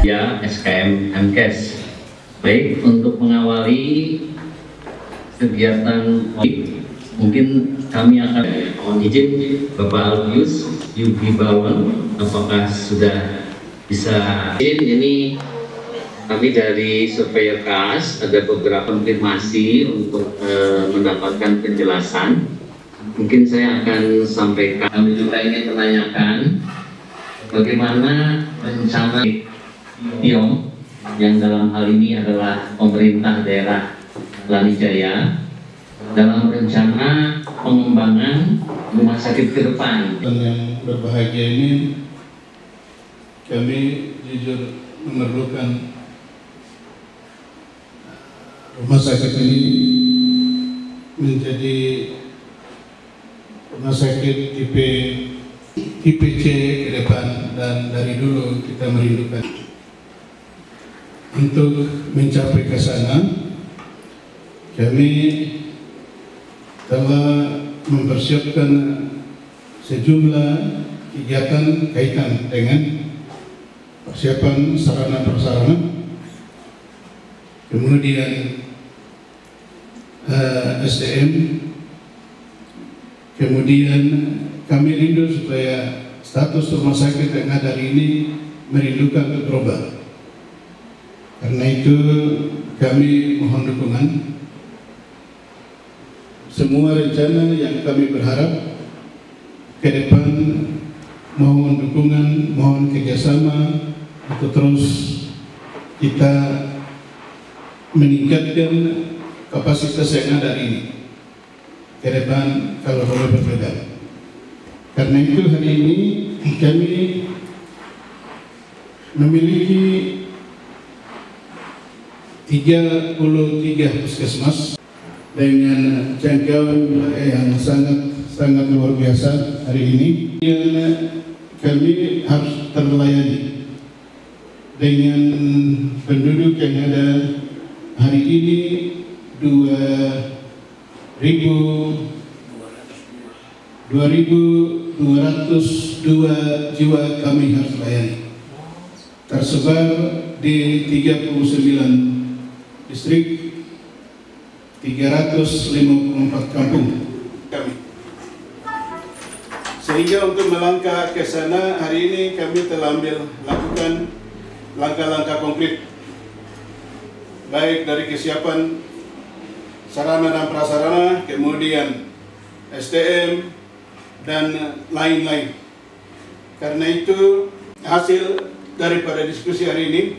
Ya, SKM MKes. Baik, untuk mengawali kegiatan mungkin kami akan mohon izin Bapak Alfius Yugi Bawon, apakah sudah bisa? Ini kami dari Surveyor KAS ada beberapa konfirmasi untuk mendapatkan penjelasan. Mungkin saya akan sampaikan. Kami juga ingin menanyakan bagaimana rencana Tiong yang dalam hal ini adalah pemerintah daerah Lanijaya dalam rencana pengembangan rumah sakit ke depan. Yang berbahagia ini, kami jujur memerlukan rumah sakit ini menjadi rumah sakit tipe C ke depan, dan dari dulu kita merindukan. Untuk mencapai ke sana, kami telah mempersiapkan sejumlah kegiatan kaitan dengan persiapan sarana prasarana, kemudian SDM, kemudian kami rindu supaya status rumah sakit yang ada hari ini merindukan untuk berubah. Karena itu kami mohon dukungan. Semua rencana yang kami berharap ke depan, mohon dukungan, mohon kerjasama untuk terus kita meningkatkan kapasitas yang ada ini ke depan kalau boleh berbeda. Karena itu hari ini kami memiliki 33 puskesmas dengan jangkauan yang sangat luar biasa hari ini. Yang kami harus terlayani dengan penduduk yang ada hari ini 2.202 jiwa kami harus layani, tersebar di 39 distrik, 354 kampung kami. Sehingga untuk melangkah ke sana, hari ini kami telah lakukan langkah-langkah konkret, baik dari kesiapan sarana dan prasarana, kemudian SDM, dan lain-lain. Karena itu, hasil daripada diskusi hari ini,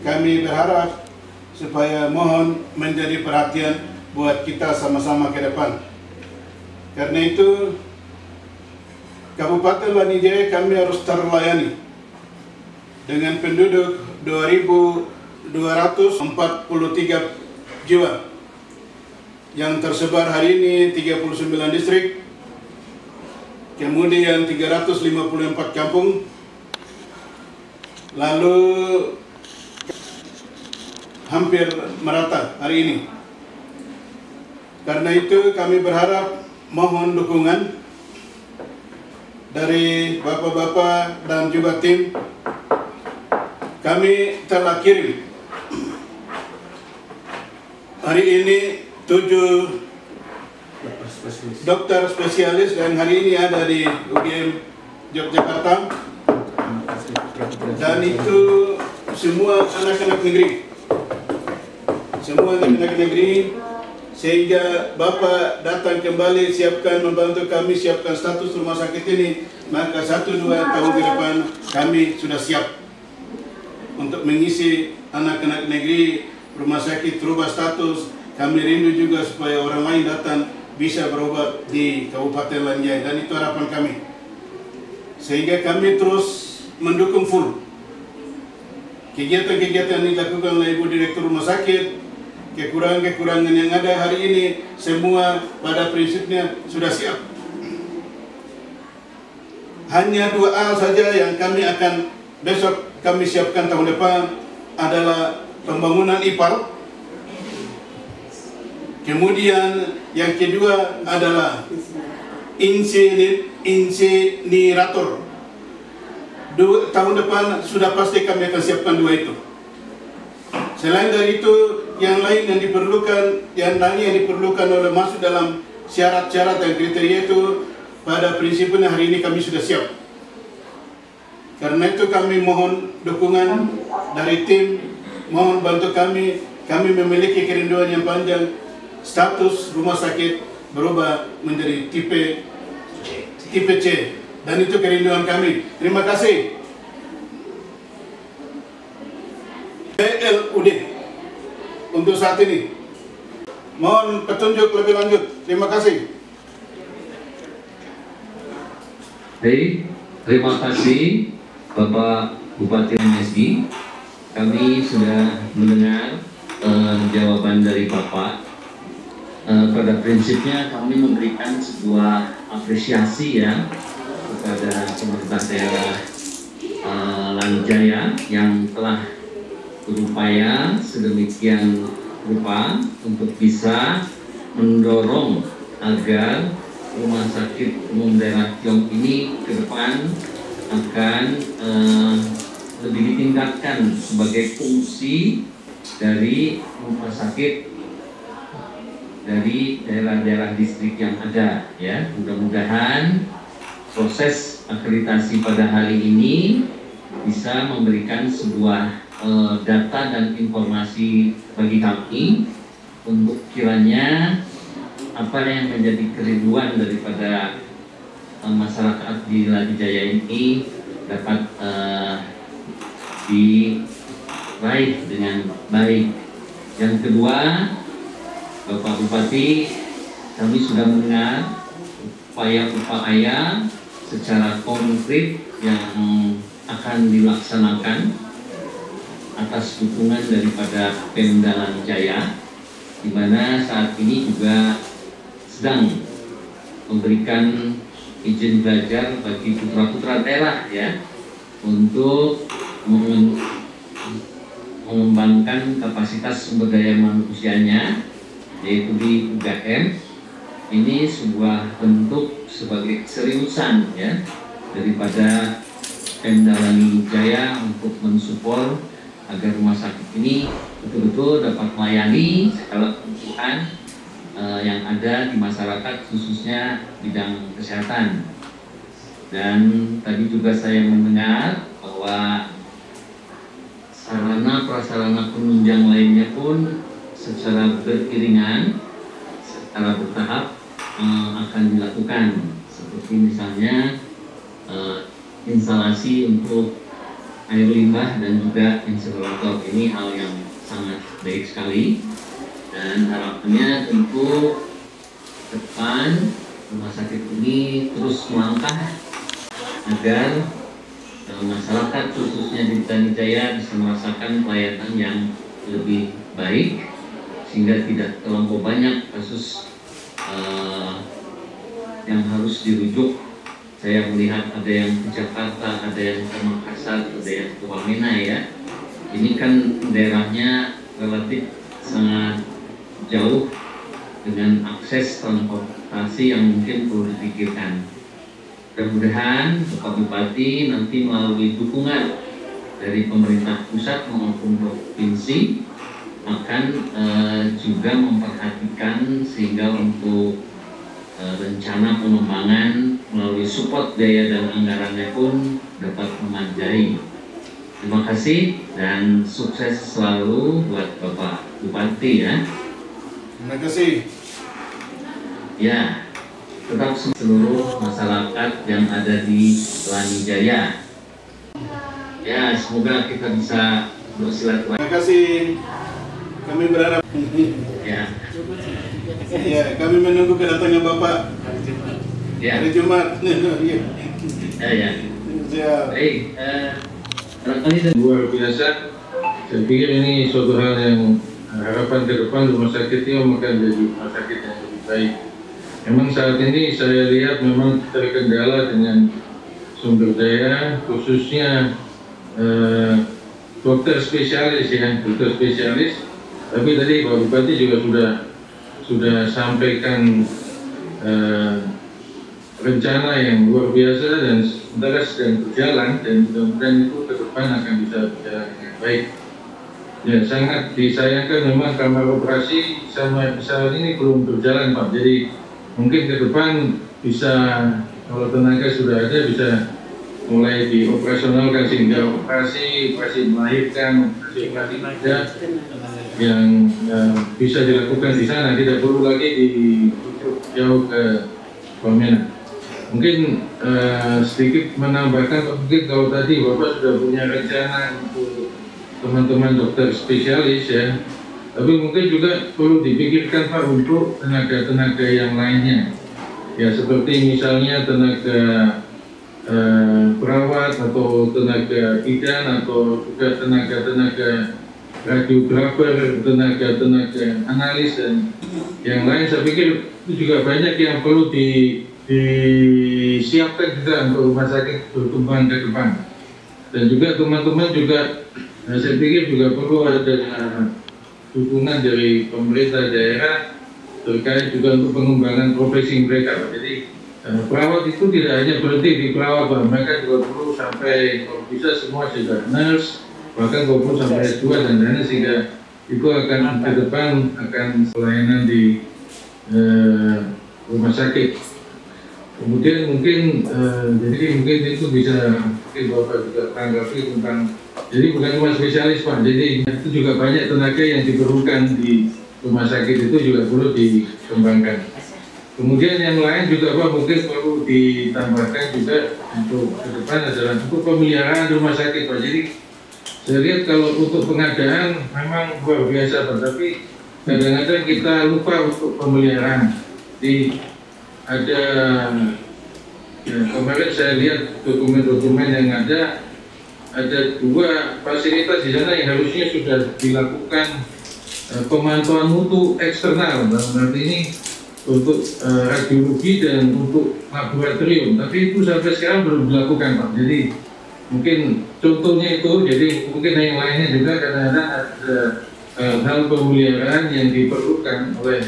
kami berharap supaya mohon menjadi perhatian buat kita sama-sama ke depan. Karena itu, Kabupaten Lanijaya kami harus terlayani dengan penduduk 2.243 jiwa yang tersebar hari ini 39 distrik, kemudian 354 kampung, lalu hampir merata hari ini. Karena itu kami berharap mohon dukungan dari bapak-bapak dan juga tim. Kami telah kirim hari ini 7 dokter spesialis yang hari ini ada di UGM Yogyakarta, dan itu semua anak-anak negeri. Semua anak-anak negeri, sehingga Bapak datang kembali, siapkan, membantu kami siapkan status rumah sakit ini, maka 1-2 tahun ke depan kami sudah siap untuk mengisi anak-anak negeri. Rumah sakit berubah status, kami rindu juga supaya orang lain datang bisa berobat di Kabupaten Lanijaya, dan itu harapan kami. Sehingga kami terus mendukung full kegiatan-kegiatan yang dilakukan oleh Ibu Direktur Rumah Sakit. Kekurangan-kekurangan yang ada hari ini semua pada prinsipnya sudah siap. Hanya 2 hal saja yang kami akan besok kami siapkan tahun depan adalah pembangunan IPAL, kemudian Yang kedua adalah insinerator. Tahun depan sudah pasti kami akan siapkan 2 itu. Selain dari itu, yang lain yang diperlukan, yang diperlukan oleh masuk dalam syarat-syarat dan kriteria itu, pada prinsipnya hari ini kami sudah siap. Karena itu kami mohon dukungan dari tim, mohon bantu kami. Kami memiliki kerinduan yang panjang, status rumah sakit berubah menjadi tipe C, dan itu kerinduan kami. Terima kasih. BLUD untuk saat ini. Mohon petunjuk lebih lanjut. Terima kasih. Baik, terima kasih Bapak Bupati MSI. Kami sudah mendengar jawaban dari Bapak. Pada prinsipnya kami memberikan sebuah apresiasi ya kepada pemerintah daerah Lanijaya yang telah berupaya sedemikian rupa untuk bisa mendorong agar Rumah Sakit Umum Daerah Tiong ini ke depan akan lebih ditingkatkan sebagai fungsi dari rumah sakit dari daerah-daerah distrik yang ada ya. Mudah-mudahan proses akreditasi pada hari ini bisa memberikan sebuah data dan informasi bagi kami untuk kiranya apa yang menjadi kerinduan daripada masyarakat di Lanijaya ini dapat diraih dengan baik. Yang kedua, Bapak Bupati, kami sudah mendengar upaya-upaya secara konkret yang akan dilaksanakan atas dukungan daripada Pemda Lanijaya, di mana saat ini juga sedang memberikan izin belajar bagi putra-putra daerah ya untuk mengembangkan kapasitas sumber daya manusianya, yaitu di UGM. Ini sebuah bentuk sebagai keseriusan ya daripada Pemda Lanijaya untuk mensupport agar rumah sakit ini betul-betul dapat melayani segala kebutuhan yang ada di masyarakat, khususnya bidang kesehatan. Dan tadi juga saya mendengar bahwa sarana prasarana penunjang lainnya pun secara beriringan, secara bertahap akan dilakukan, seperti misalnya instalasi untuk air limbah dan juga insinerator. Ini hal yang sangat baik sekali, dan harapannya tentu ke depan rumah sakit ini terus melangkah agar masyarakat khususnya di Lanijaya bisa merasakan pelayanan yang lebih baik, sehingga tidak terlampau banyak kasus yang harus dirujuk. Saya melihat ada yang ke Jakarta, ada yang ke Makassar, ada yang ke Wamena ya. Ini kan daerahnya relatif sangat jauh dengan akses transportasi yang mungkin perlu dipikirkan. Mudah-mudahan Bapak Bupati nanti melalui dukungan dari pemerintah pusat maupun provinsi akan juga memperhatikan sehingga untuk rencana pengembangan melalui support biaya dan anggarannya pun dapat memadai. Terima kasih dan sukses selalu buat Bapak Bupati ya. Terima kasih. Ya, tetap seluruh masyarakat yang ada di Lanijaya. Ya, semoga kita bisa bersilaturahmi. Terima kasih. Kami berharap. Ya. Ya, kami menunggu kedatangan Bapak Ya. hari Jumat. Ya. Siap. Baik. Barangkali Luar biasa. Saya pikir ini suatu hal yang harapan ke depan rumah sakit ini akan jadi rumah sakit yang lebih baik. Memang saat ini saya lihat memang terkendala dengan sumber daya, khususnya dokter spesialis ya, dokter spesialis. Tapi tadi Pak Bupati juga sudah sampaikan rencana yang luar biasa dan sementara sedang berjalan, dan mudah-mudahan itu ke depan akan bisa berjalan dengan baik. Ya, sangat disayangkan memang kamar operasi sama pesawat ini belum berjalan, Pak. Jadi mungkin ke depan bisa, kalau tenaga sudah ada, bisa mulai dioperasionalkan sehingga operasi melahirkan, operasi ada yang bisa dilakukan di sana, tidak perlu lagi dirujuk jauh ke Wamena. Mungkin sedikit menambahkan, mungkin kalau tadi Bapak sudah punya rencana untuk teman-teman dokter spesialis ya, tapi mungkin juga perlu dipikirkan Pak untuk tenaga-tenaga yang lainnya ya, seperti misalnya tenaga perawat atau tenaga bidan atau juga tenaga-tenaga radiografer, tenaga-tenaga analis dan yang lain. Saya pikir itu juga banyak yang perlu disiapkan juga untuk rumah sakit berkembang ke depan. Dan juga teman-teman juga, saya pikir juga perlu ada dukungan dari pemerintah daerah terkait juga untuk pengembangan profesi mereka. Jadi perawat itu tidak hanya berhenti di perawat, mereka juga perlu sampai, kalau bisa semua juga nurse, bahkan kalau perlu sampai S2 dan lain-lain, sehingga itu akan ke depan akan pelayanan di rumah sakit. Kemudian mungkin jadi mungkin itu bisa mungkin Bapak juga tanggapi tentang, jadi bukan cuma spesialis Pak, jadi itu juga banyak tenaga yang diperlukan di rumah sakit, itu juga perlu dikembangkan. Kemudian yang lain juga Pak mungkin perlu ditambahkan juga untuk ke depan adalah untuk pemeliharaan rumah sakit Pak. Jadi saya lihat kalau untuk pengadaan memang luar biasa Pak, tapi kadang-kadang kita lupa untuk pemeliharaan. Di ada ya, kemarin saya lihat dokumen-dokumen yang ada dua fasilitas di sana yang harusnya sudah dilakukan pemantauan mutu eksternal, dalam arti ini untuk radiologi dan untuk laboratorium, tapi itu sampai sekarang belum dilakukan Pak. Jadi mungkin contohnya itu, jadi mungkin yang lainnya juga kadang-kadang ada hal pemeliharaan yang diperlukan oleh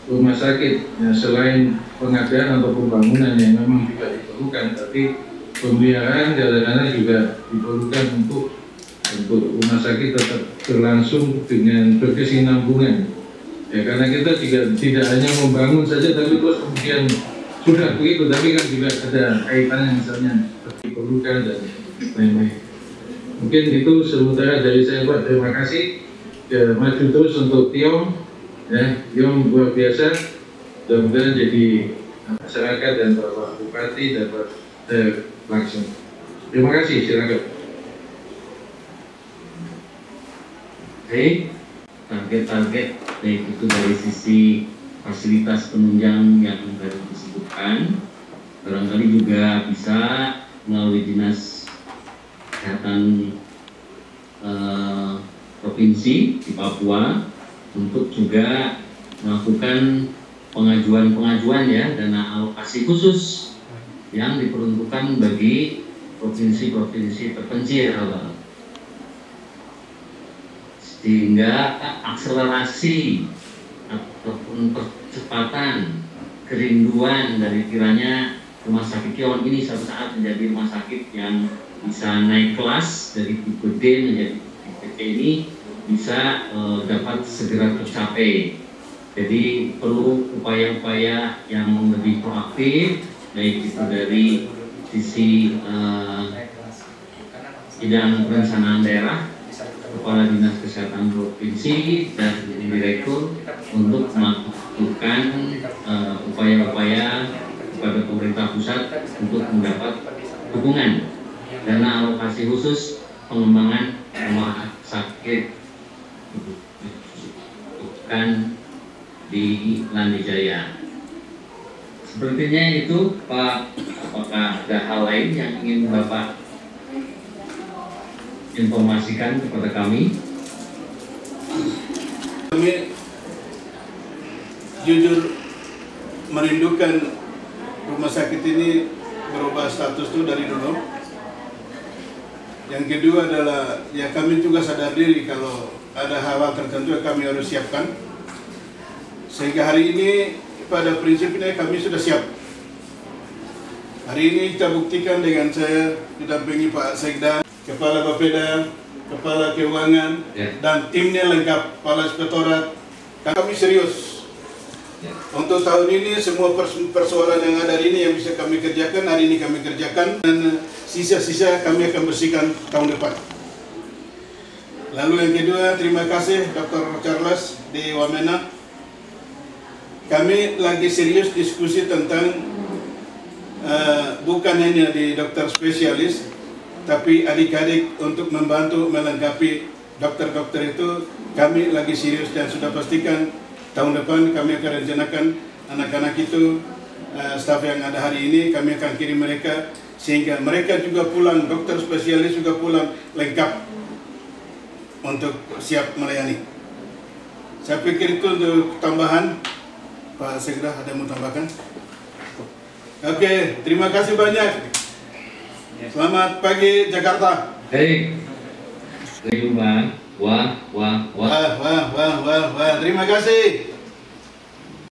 rumah sakit ya, selain pengadaan atau pembangunan yang memang juga diperlukan, tapi pemeliharaan kadang-kadang juga diperlukan untuk rumah sakit tetap berlangsung dengan berkesinambungan ya, karena kita juga tidak hanya membangun saja tapi terus kemudian sudah begitu, tapi kan juga ada kaitannya misalnya diperlukan dan lain-lain. Mungkin itu sementara dari saya Pak, terima kasih ya, maju terus untuk Tiong ya, Tiong luar biasa, mudah-mudahan jadi masyarakat dan Bapak Bupati dapat langsung. Terima kasih, silakan. Oke, target-target baik itu dari sisi fasilitas penunjang yang tadi disebutkan, barangkali juga bisa melalui Dinas Kesehatan Provinsi di Papua untuk juga melakukan pengajuan ya, dana alokasi khusus yang diperuntukkan bagi provinsi-provinsi terpencil, sehingga akselerasi ataupun percepatan kerinduan dari kiranya rumah sakit Tiong ini suatu saat menjadi rumah sakit yang bisa naik kelas dari tipe D menjadi tipe C ini bisa dapat segera tercapai. Jadi perlu upaya-upaya yang lebih proaktif, baik itu dari sisi bidang perencanaan daerah, Kepala Dinas Kesehatan Provinsi dan Direktur untuk melakukan upaya-upaya kepada pemerintah pusat untuk mendapat dukungan dana alokasi khusus pengembangan rumah sakit bukan di Landijaya. Sepertinya itu Pak, apakah ada hal lain yang ingin Bapak informasikan kepada kami? Kami jujur merindukan rumah sakit ini berubah status itu dari dulu. Yang kedua adalah ya kami juga sadar diri kalau ada hal tertentu yang kami harus siapkan. Sehingga hari ini pada prinsipnya kami sudah siap. Hari ini kita buktikan dengan saya didampingi Pak Sekda, Kepala Bapeda, Kepala Keuangan, dan timnya lengkap, Kepala Inspektorat. Kami serius. Untuk tahun ini semua persoalan yang ada hari ini yang bisa kami kerjakan, hari ini kami kerjakan, dan sisa-sisa kami akan bersihkan tahun depan. Lalu yang kedua, terima kasih Dr. Charles di Wamena. Kami lagi serius diskusi tentang bukan hanya di dokter spesialis, tapi adik-adik untuk membantu melengkapi dokter-dokter itu. Kami lagi serius dan sudah pastikan tahun depan kami akan rencanakan anak-anak itu, staf yang ada hari ini kami akan kirim mereka sehingga mereka juga pulang, dokter spesialis juga pulang lengkap untuk siap melayani. Saya pikir itu untuk tambahan. Pak Sekda ada mau tambahkan? Oke, terima kasih banyak. Selamat pagi Jakarta. Hei, Bang. Wah. Terima kasih.